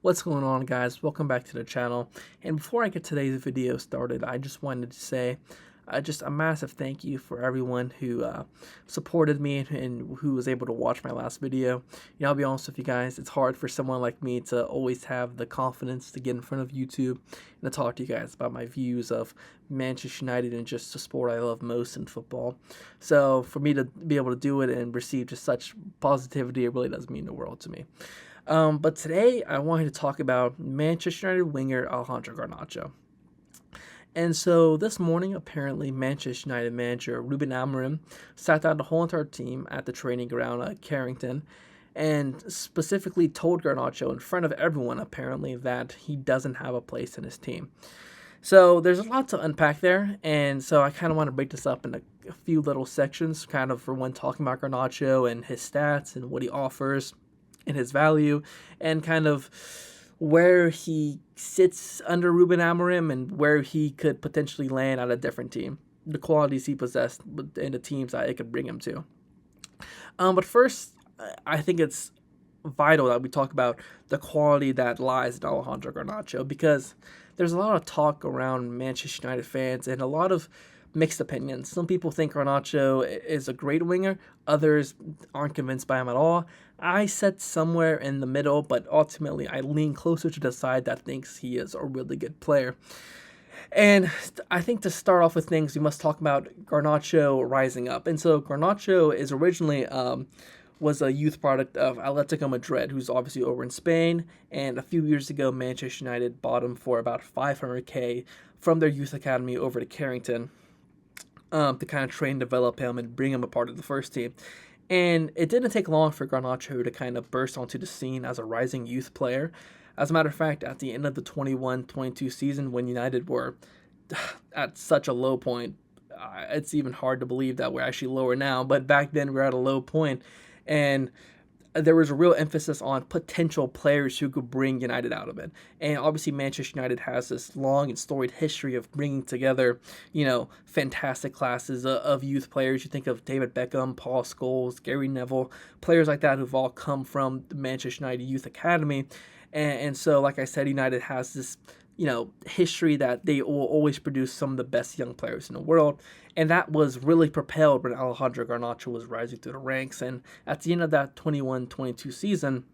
What's going on, guys? Welcome back to the channel. And before I get today's video started, I just wanted to say just a massive thank you for everyone who supported me and who was able to watch my last video. I'll be honest with you guys, it's hard for someone like me to always have the confidence to get in front of YouTube and to talk to you guys about my views of Manchester United and just the sport I love most in football. So for me to be able to do it and receive just such positivity, it really does mean the world to me. But today I wanted to talk about Manchester United winger Alejandro Garnacho. And so this morning, apparently, Manchester United manager Ruben Amorim sat down the whole entire team at the training ground at Carrington and specifically told Garnacho in front of everyone, apparently, that he doesn't have a place in his team. So there's a lot to unpack there, and so I kind of want to break this up into a few little sections, kind of for when talking about Garnacho and his stats and what he offers and his value, and kind of where he sits under Ruben Amorim and where he could potentially land on a different team, the qualities he possessed and the teams that it could bring him to. But first, I think it's vital that we talk about the quality that lies in Alejandro Garnacho, because there's a lot of talk around Manchester United fans and a lot of mixed opinions. Some people think Garnacho is a great winger, others aren't convinced by him at all. I sit somewhere in the middle, but ultimately I lean closer to the side that thinks he is a really good player. And I think to start off with things, we must talk about Garnacho rising up. And so Garnacho is originally was a youth product of Atletico Madrid, who's obviously over in Spain. And a few years ago, Manchester United bought him for about $500K from their youth academy over to Carrington to kind of train and develop him and bring him a part of the first team. And it didn't take long for Garnacho to kind of burst onto the scene as a rising youth player. As a matter of fact, at the end of the 21-22 season, when United were at such a low point, it's even hard to believe that we're actually lower now, but back then we were at a low point, and there was a real emphasis on potential players who could bring United out of it. And obviously Manchester United has this long and storied history of bringing together, fantastic classes of youth players. You think of David Beckham, Paul Scholes, Gary Neville, players like that who've all come from the Manchester United Youth Academy. And so, like I said, United has this history that they will always produce some of the best young players in the world. And that was really propelled when Alejandro Garnacho was rising through the ranks. And at the end of that 21-22 season,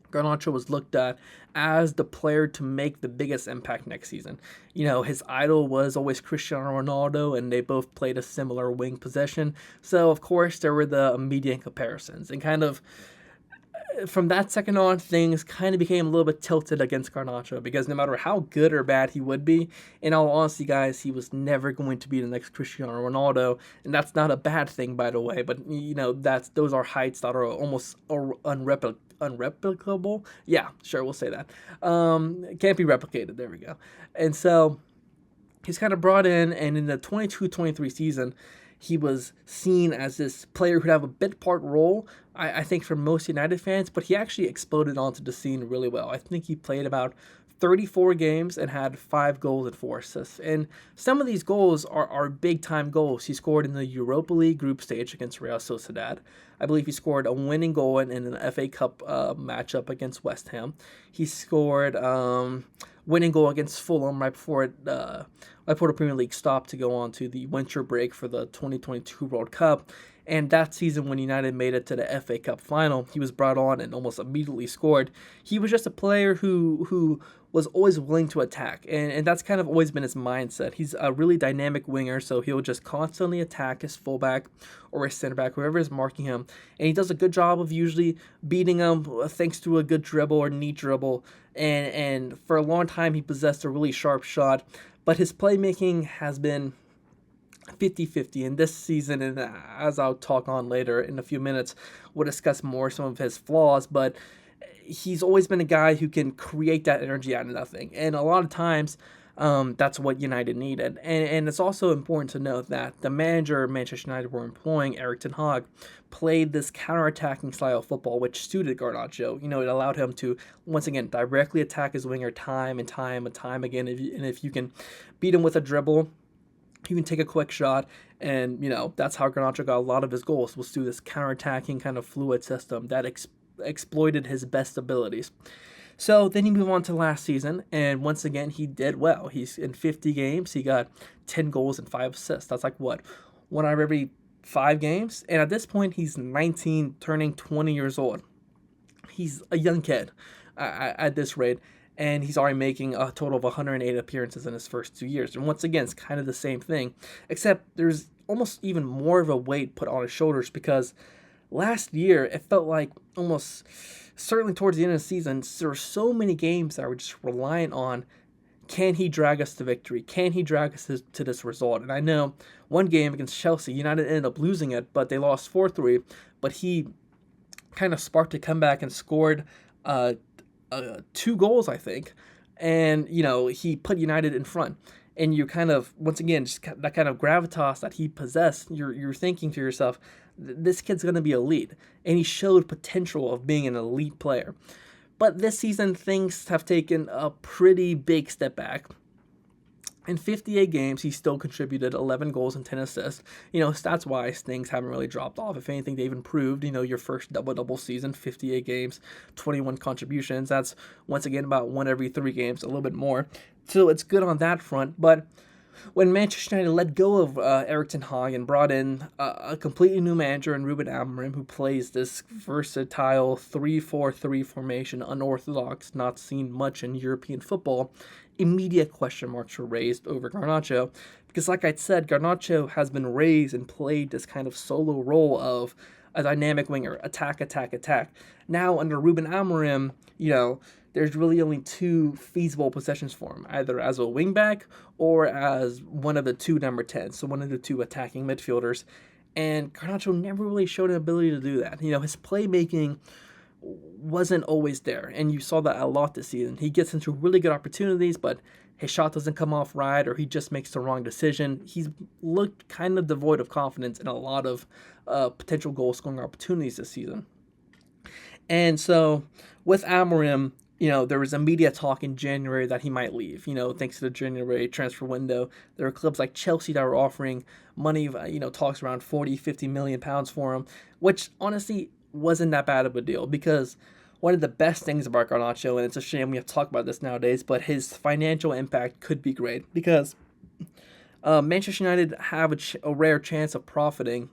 Garnacho was looked at as the player to make the biggest impact next season. His idol was always Cristiano Ronaldo, and they both played a similar wing possession. So, of course, there were the immediate comparisons. And kind of from that second on, things kind of became a little bit tilted against Garnacho, because no matter how good or bad he would be, in all honesty, guys, he was never going to be the next Cristiano Ronaldo, and that's not a bad thing, by the way. But those are heights that are almost unreplicable. Yeah, sure, we'll say that. Can't be replicated. There we go. And so he's kind of brought in, and in the 22-23 season, he was seen as this player who'd have a bit part role, I think, for most United fans, but he actually exploded onto the scene really well. I think he played about 34 games and had 5 goals and 4 assists. And some of these goals are big-time goals. He scored in the Europa League group stage against Real Sociedad. I believe he scored a winning goal in an FA Cup matchup against West Ham. He scored winning goal against Fulham right before the Premier League stopped to go on to the winter break for the 2022 World Cup. And that season, when United made it to the FA Cup final, he was brought on and almost immediately scored. He was just a player who was always willing to attack, and that's kind of always been his mindset. He's a really dynamic winger, so he'll just constantly attack his fullback or his center back, whoever is marking him, and he does a good job of usually beating them thanks to a good dribble or neat dribble. And for a long time, he possessed a really sharp shot, but his playmaking has been 50-50 in this season, and as I'll talk on later in a few minutes, we'll discuss more some of his flaws, but he's always been a guy who can create that energy out of nothing, and a lot of times that's what United needed. And it's also important to note that the manager Manchester United were employing, Erik ten Hag, played this counter-attacking style of football which suited Garnacho. It allowed him to, once again, directly attack his winger time and time and time again, and if you can beat him with a dribble, you can take a quick shot, and that's how Garnacho got a lot of his goals, was through this counter-attacking kind of fluid system that exploited his best abilities. So then you move on to last season, and once again, he did well. He's in 50 games, he got 10 goals and 5 assists. That's like what? One out of every 5 games? And at this point, he's 19, turning 20 years old. He's a young kid at this rate, and he's already making a total of 108 appearances in his first 2 years. And once again, it's kind of the same thing, except there's almost even more of a weight put on his shoulders because last year it felt like almost certainly towards the end of the season, there were so many games that were just reliant on, can he drag us to victory? Can he drag us to this result? And I know one game against Chelsea, United ended up losing it, but they lost 4-3. But he kind of sparked a comeback and scored 2 goals, I think. And, he put United in front. And you kind of, once again, just that kind of gravitas that he possessed, you're thinking to yourself, this kid's going to be elite. And he showed potential of being an elite player. But this season, things have taken a pretty big step back. In 58 games, he still contributed 11 goals and 10 assists. Stats-wise, things haven't really dropped off. If anything, they've improved. Your first double-double season, 58 games, 21 contributions. That's, once again, about 1 every 3 games, a little bit more. So it's good on that front. But when Manchester United let go of Erik ten Hag and brought in a completely new manager in Ruben Amorim, who plays this versatile 3-4-3 formation, unorthodox, not seen much in European football, immediate question marks were raised over Garnacho. Because like I said, Garnacho has been raised and played this kind of solo role of a dynamic winger, attack, attack, attack. Now under Ruben Amorim, there's really only 2 feasible positions for him, either as a wingback or as one of the 2 number 10s, so one of the 2 attacking midfielders. And Garnacho never really showed an ability to do that. His playmaking wasn't always there, and you saw that a lot this season. He gets into really good opportunities, but his shot doesn't come off right, or he just makes the wrong decision. He's looked kind of devoid of confidence in a lot of potential goal-scoring opportunities this season. And so with Amorim, there was immediate talk in January that he might leave, thanks to the January transfer window. There were clubs like Chelsea that were offering money, talks around 40, 50 million pounds for him, which honestly wasn't that bad of a deal because one of the best things about Garnacho, and it's a shame we have to talk about this nowadays, but his financial impact could be great because Manchester United have a rare chance of profiting,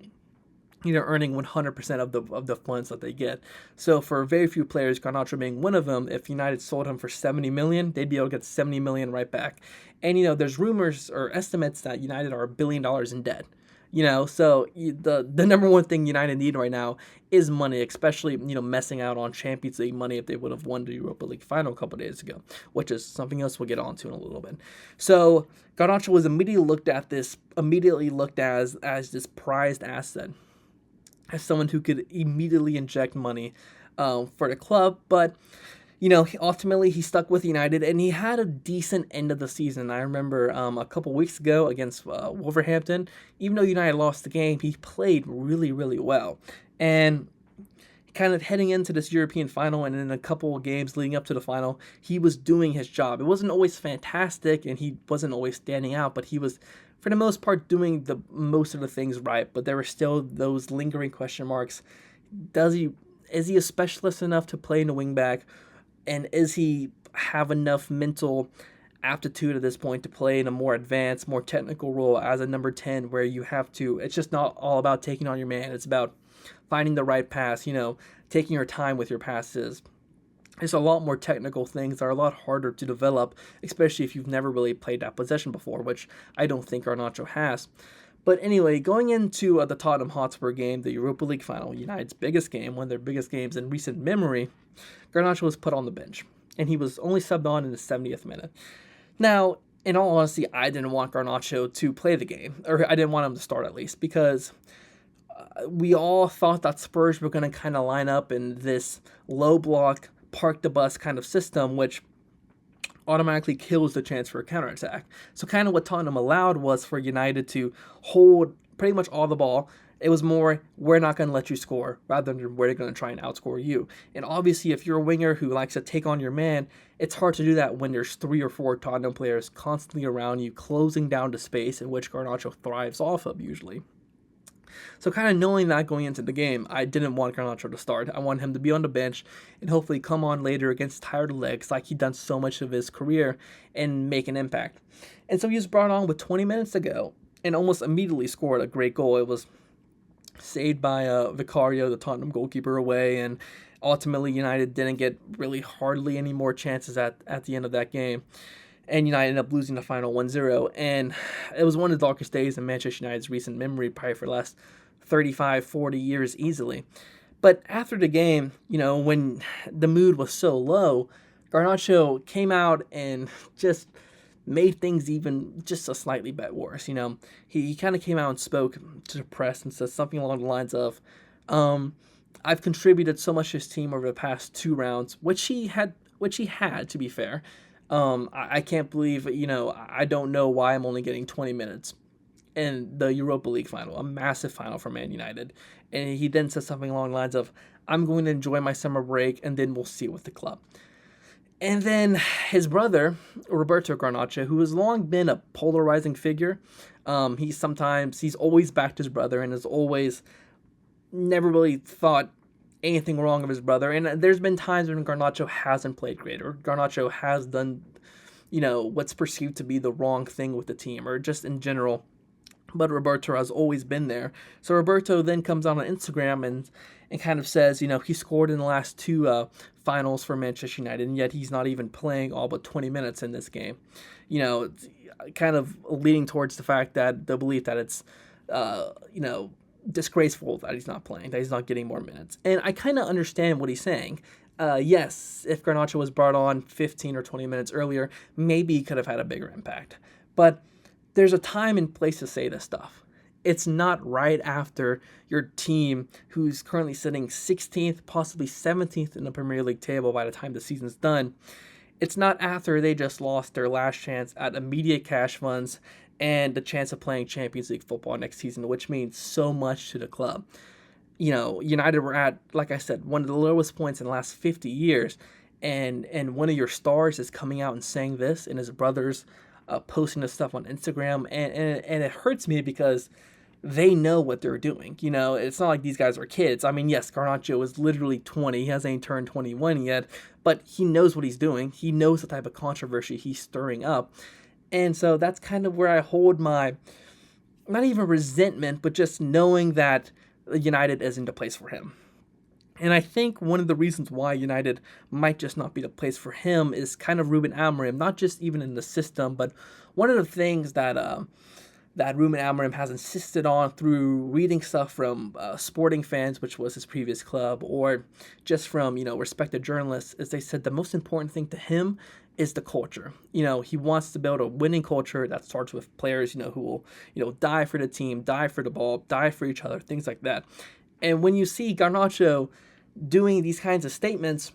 earning 100% of the funds that they get. So for very few players, Garnacho being one of them, if United sold him for 70 million, they'd be able to get 70 million right back. And there's rumors or estimates that United are $1 billion in debt. So the number one thing United need right now is money, especially, messing out on Champions League money if they would have won the Europa League final a couple days ago, which is something else we'll get onto in a little bit. So Garnacho was immediately looked at as this prized asset, as someone who could immediately inject money for the club, but ultimately he stuck with United, and he had a decent end of the season. I remember a couple weeks ago against Wolverhampton, even though United lost the game, he played really, really well. And kind of heading into this European final and in a couple of games leading up to the final, he was doing his job. It wasn't always fantastic, and he wasn't always standing out, but he was, for the most part, doing the most of the things right. But there were still those lingering question marks. Is he a specialist enough to play in the wingback? And is he have enough mental aptitude at this point to play in a more advanced, more technical role as a number 10 where you have to, it's just not all about taking on your man. It's about finding the right pass, taking your time with your passes. There's a lot more technical things that are a lot harder to develop, especially if you've never really played that possession before, which I don't think Garnacho has. But anyway, going into the Tottenham Hotspur game, the Europa League final, United's biggest game, one of their biggest games in recent memory, Garnacho was put on the bench, and he was only subbed on in the 70th minute. Now, in all honesty, I didn't want Garnacho to play the game, or I didn't want him to start at least, because we all thought that Spurs were going to kind of line up in this low block, park the bus kind of system, which automatically kills the chance for a counterattack. So kind of what Tottenham allowed was for United to hold pretty much all the ball. It was more, we're not going to let you score, rather than we're going to try and outscore you. And obviously, if you're a winger who likes to take on your man, it's hard to do that when there's 3 or 4 Tottenham players constantly around you, closing down the space in which Garnacho thrives off of usually. So kind of knowing that going into the game, I didn't want Garnacho to start. I wanted him to be on the bench and hopefully come on later against tired legs like he'd done so much of his career and make an impact. And so he was brought on with 20 minutes to go and almost immediately scored a great goal. It was saved by Vicario, the Tottenham goalkeeper, away, and ultimately United didn't get really hardly any more chances at the end of that game. And United ended up losing the final 1-0. And it was one of the darkest days in Manchester United's recent memory, probably for the last 35, 40 years easily. But after the game, when the mood was so low, Garnacho came out and just made things even just a slightly bit worse. He kind of came out and spoke to the press and said something along the lines of, I've contributed so much to his team over the past 2 rounds, which he had, to be fair. I can't believe, I don't know why I'm only getting 20 minutes in the Europa League final, a massive final for Man United. And he then said something along the lines of, I'm going to enjoy my summer break and then we'll see with the club. And then his brother, Roberto Garnacho, who has long been a polarizing figure, he's always backed his brother and has always never really thought anything wrong of his brother. And there's been times when Garnacho hasn't played great, or Garnacho has done, what's perceived to be the wrong thing with the team, or just in general. But Roberto has always been there. So Roberto then comes on Instagram and kind of says, he scored in the last 2 finals for Manchester United, and yet he's not even playing all but 20 minutes in this game. Kind of leading towards the belief that it's, disgraceful that he's not playing, that he's not getting more minutes. And I kind of understand what he's saying. Yes, if Garnacho was brought on 15 or 20 minutes earlier, maybe he could have had a bigger impact. But there's a time and place to say this stuff. It's not right after your team, who's currently sitting 16th, possibly 17th in the Premier League table by the time the season's done. It's not after they just lost their last chance at immediate cash funds and the chance of playing Champions League football next season, which means so much to the club. United were at, like I said, one of the lowest points in the last 50 years, and one of your stars is coming out and saying this, and his brother's posting this stuff on Instagram, and it hurts me because they know what they're doing. It's not like these guys are kids. I mean, yes, Garnacho is literally 20. He hasn't even turned 21 yet, but he knows what he's doing. He knows the type of controversy he's stirring up. And so that's kind of where I hold my, not even resentment, but just knowing that United isn't a place for him. And I think one of the reasons why United might just not be the place for him is kind of Ruben Amorim, not just even in the system, but one of the things that Ruben Amorim has insisted on through reading stuff from sporting fans, which was his previous club, or just from, respected journalists, is they said the most important thing to him is the culture. He wants to build a winning culture that starts with players, who will, die for the team, die for the ball, die for each other, things like that. And when you see Garnacho doing these kinds of statements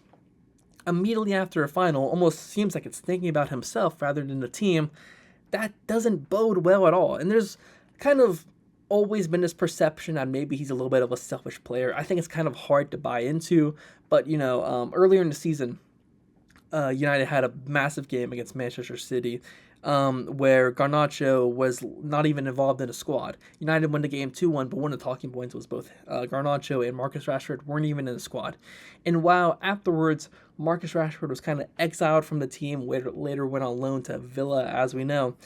immediately after a final, almost seems like it's thinking about himself rather than the team, that doesn't bode well at all. And there's kind of always been this perception that maybe he's a little bit of a selfish player. I think it's kind of hard to buy into, but earlier in the season, United had a massive game against Manchester City, where Garnacho was not even involved in the squad. United won the game 2-1, but one of the talking points was both Garnacho and Marcus Rashford weren't even in the squad. And while afterwards, Marcus Rashford was kind of exiled from the team, later went on loan to Villa, as we know,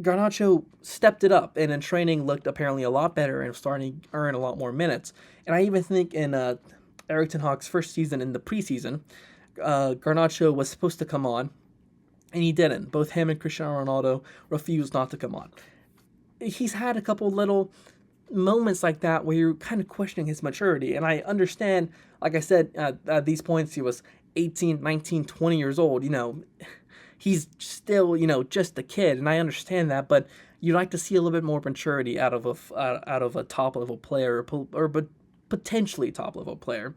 Garnacho stepped it up and in training looked apparently a lot better and starting to earn a lot more minutes. And I even think in Erik ten Hag's first season in the preseason, Garnacho was supposed to come on, and he didn't. Both him and Cristiano Ronaldo refused not to come on. He's had a couple little moments like that where you're kind of questioning his maturity, and I understand, like I said, at these points he was 18, 19, 20 years old. He's still, just a kid, and I understand that, but you'd like to see a little bit more maturity out of a top-level player, or potentially top-level player.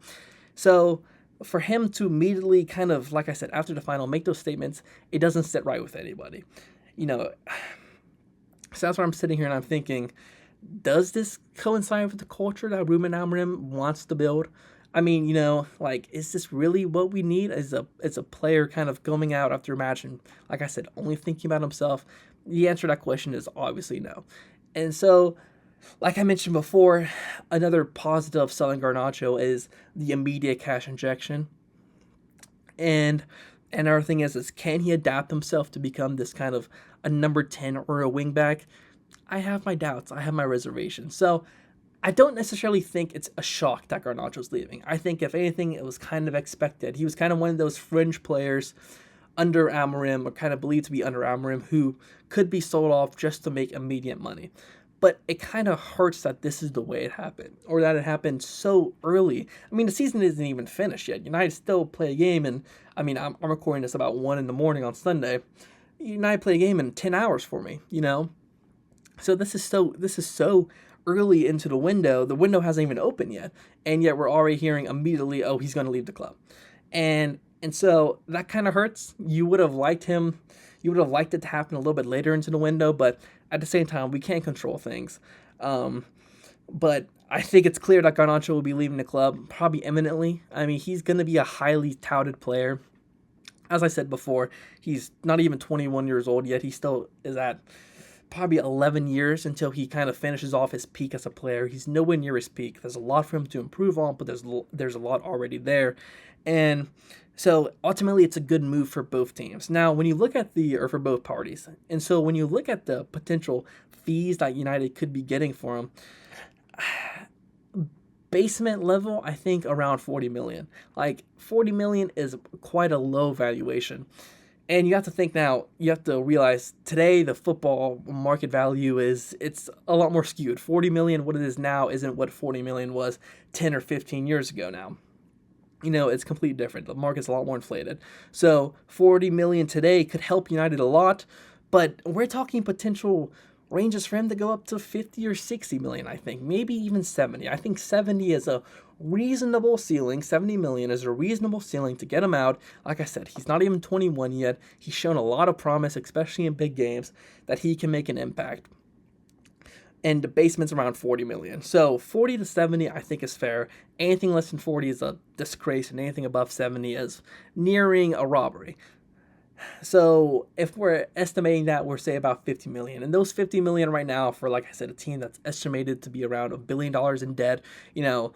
So for him to immediately kind of, like I said, after the final, make those statements, it doesn't sit right with anybody. So that's why I'm sitting here and I'm thinking, does this coincide with the culture that Ruben Amorim wants to build? I mean, is this really what we need as a player kind of going out after a match and, like I said, only thinking about himself? The answer to that question is obviously no. And so Like I mentioned before, another positive of selling Garnacho is the immediate cash injection. And another thing is can he adapt himself to become this kind of a number 10 or a wingback? I have my doubts. I have my reservations. So I don't necessarily think it's a shock that Garnacho's leaving. I think, if anything, it was kind of expected. He was kind of one of those fringe players under Amorim, or kind of believed to be under Amorim, who could be sold off just to make immediate money. But it kind of hurts that this is the way it happened, or that it happened so early. I mean, the season isn't even finished yet. United still play a game, and I mean, I'm recording this about 1 in the morning on Sunday. United play a game in 10 hours for me, you know? So this is so early into the window. The window hasn't even opened yet, and yet we're already hearing immediately, oh, he's going to leave the club, and so that kind of hurts. You would have liked him. You would have liked it to happen a little bit later into the window, but at the same time, we can't control things. But I think it's clear that Garnacho will be leaving the club probably imminently. I mean, he's going to be a highly touted player. As I said before, he's not even 21 years old yet. He still is at probably 11 years until he kind of finishes off his peak as a player. He's nowhere near his peak. There's a lot for him to improve on, but there's a lot already there. And so ultimately it's a good move for both teams. Now, when you look at or for both parties. And so when you look at the potential fees that United could be getting for him, basement level, I think around 40 million. Like 40 million is quite a low valuation. And you have to think now, you have to realize today the football market value it's a lot more skewed. 40 million, what it is now, isn't what 40 million was 10 or 15 years ago now. You know, it's completely different. The market's a lot more inflated. So 40 million today could help United a lot, but we're talking potential ranges for him to go up to 50 or 60 million, I think. Maybe even 70. I think 70 is a reasonable ceiling. 70 million is a reasonable ceiling to get him out. Like I said, he's not even 21 yet. He's shown a lot of promise, especially in big games, that he can make an impact. And the basement's around 40 million. So 40 to 70, I think, is fair. Anything less than 40 is a disgrace, and anything above 70 is nearing a robbery. So if we're estimating that, we're say about 50 million, and those 50 million right now for, like I said, a team that's estimated to be around $1 billion in debt, you know,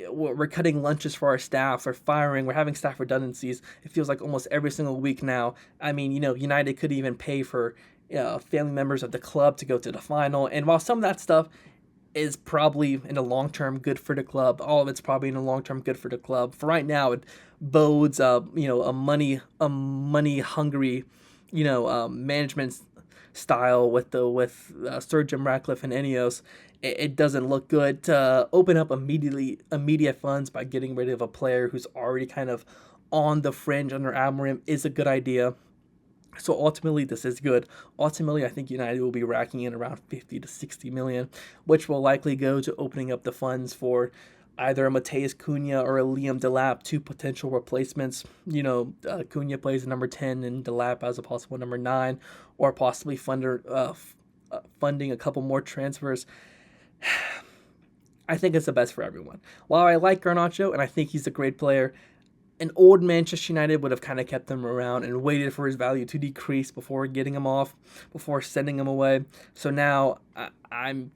we're cutting lunches for our staff, we're firing, we're having staff redundancies. It feels like almost every single week now. I mean, you know, United could even pay for family members of the club to go to the final, and while some of that stuff is probably in the long term good for the club, all of it's probably in the long term good for the club. For right now, it bodes a money hungry management style with Sir Jim Ratcliffe and Ineos. It doesn't look good to open up immediate funds by getting rid of a player who's already kind of on the fringe under Amorim is a good idea. So ultimately, this is good. Ultimately, I think United will be racking in around 50 to 60 million, which will likely go to opening up the funds for either a Mateus Cunha or a Liam Delap, two potential replacements. You know, Cunha plays number 10 and Delap as a possible number 9, or possibly funding a couple more transfers. I think it's the best for everyone. While I like Garnacho and I think he's a great player, an old Manchester United would have kind of kept him around and waited for his value to decrease before getting him off, before sending him away. So now I'm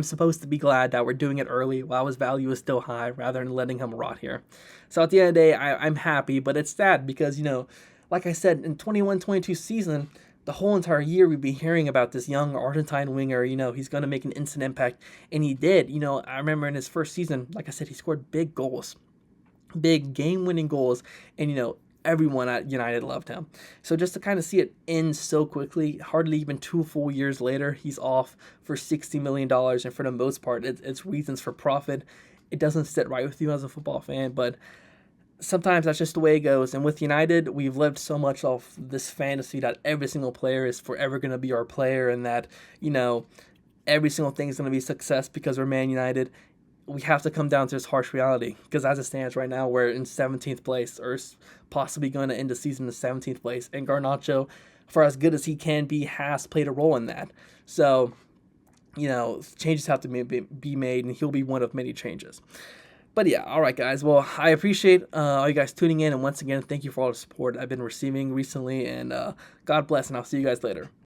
supposed to be glad that we're doing it early while his value is still high, rather than letting him rot here. So at the end of the day, I'm happy, but it's sad because, you know, like I said, in 21-22 season, the whole entire year we'd be hearing about this young Argentine winger, you know, he's going to make an instant impact, and he did. You know, I remember in his first season, like I said, he scored big goals. Big game-winning goals, and you know everyone at United loved him. So just to kind of see it end so quickly, hardly even 2 full years later, he's off for $60 million, and for the most part, it's reasons for profit. It doesn't sit right with you as a football fan, but sometimes that's just the way it goes. And with United, we've lived so much off this fantasy that every single player is forever going to be our player, and that, you know, every single thing is going to be success because we're Man United. We have to come down to this harsh reality, because as it stands right now, we're in 17th place, or possibly going to end the season in 17th place. And Garnacho, for as good as he can be, has played a role in that. So, you know, changes have to be made, and he'll be one of many changes. But yeah, all right, guys. Well, I appreciate all you guys tuning in, and once again, thank you for all the support I've been receiving recently, and God bless, and I'll see you guys later.